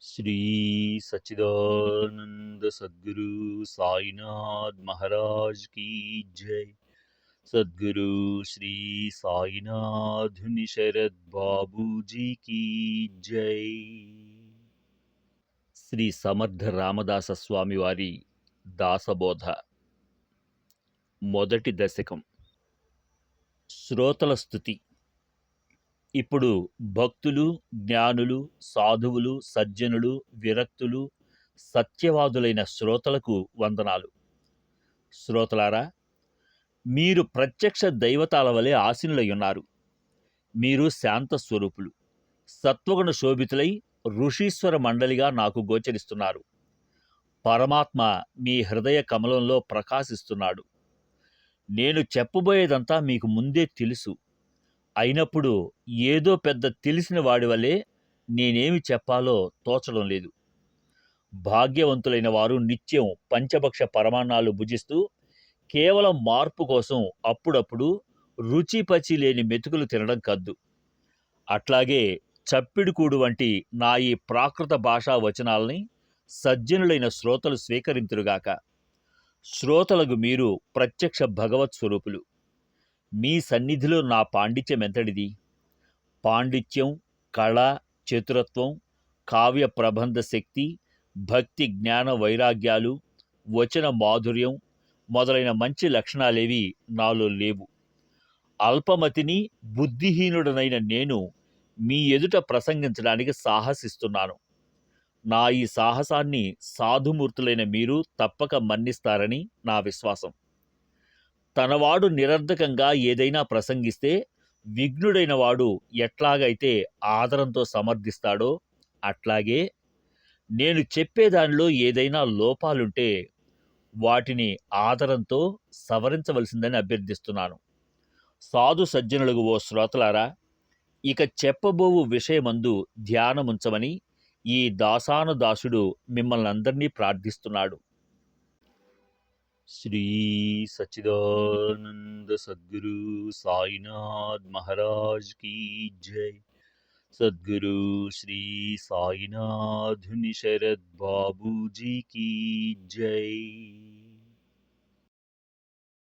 श्री सच्चिदानंद सद्गुरु साईनाथ महाराज की जय। सद्गुरु श्री साईनाथ शरद बाबू जी की जय। శ్రీ సమర్థ రామదాస స్వామి వారి దాసబోధ మొదటి దశకం. శ్రోతల స్తుతి. ఇప్పుడు భక్తులు, జ్ఞానులు, సాధువులు, సజ్జనులు, విరక్తులు, సత్యవాదులైన శ్రోతలకు వందనాలు. శ్రోతలారా, మీరు ప్రత్యక్ష దైవతాల వలె ఆసీనులయ్యున్నారు. మీరు శాంత స్వరూపులు, సత్వగుణ శోభితులై ఋషీశ్వర మండలిగా నాకు గోచరిస్తున్నారు. పరమాత్మ మీ హృదయ కమలంలో ప్రకాశిస్తున్నాడు. నేను చెప్పబోయేదంతా మీకు ముందే తెలుసు. అయినప్పుడు ఏదో పెద్ద తెలిసిన వాడి వలె నేనేమి చెప్పాలో తోచడం లేదు. భాగ్యవంతులైన వారు నిత్యం పంచభక్ష పరమాన్నాలు భుజిస్తూ కేవలం మార్పు కోసం అప్పుడప్పుడు రుచిపచి లేని మెతుకులు తినడం కద్దు. అట్లాగే చప్పిడికూడు వంటి నా ఈ ప్రాకృత భాషా వచనాల్ని సజ్జనులైన శ్రోతలు స్వీకరింతురుగాక. శ్రోతలకు మీరు ప్రత్యక్ష భగవత్ స్వరూపులు. మీ సన్నిధిలో నా పాండిత్యం ఎంతటిది! పాండిత్యం, కళ, చతురత్వం, కావ్య ప్రబంధ శక్తి, భక్తి జ్ఞాన వైరాగ్యాలు, వచన మాధుర్యం మొదలైన మంచి లక్షణాలేవి నాలో లేవు. అల్పమతిని, బుద్ధిహీనుడనైన నేను మీ ఎదుట ప్రసంగించడానికి సాహసిస్తున్నాను. నా ఈ సాహసాన్ని సాధుమూర్తులైన మీరు తప్పక మన్నిస్తారని నా విశ్వాసం. తనవాడు నిరర్ధకంగా ఏదైనా ప్రసంగిస్తే విఘ్నుడైన వాడు ఎట్లాగైతే ఆదరంతో సమర్థిస్తాడో అట్లాగే నేను చెప్పేదానిలో ఏదైనా లోపాలుంటే వాటిని ఆదరంతో సవరించవలసిందని అభ్యర్థిస్తున్నాను. సాధు సజ్జనులకు ఓ శ్రోతలారా, ఇక చెప్పబోవు విషయమందు ధ్యానముంచమని ఈ దాసానుదాసుడు మిమ్మల్ని అందరినీ ప్రార్థిస్తున్నాడు. శ్రీ సచ్చిదానంద సద్గురు సాయినాథ్ మహారాజ్ की जय। सद्गुरु श्री साईनाथ शरद बाबू जी की जय।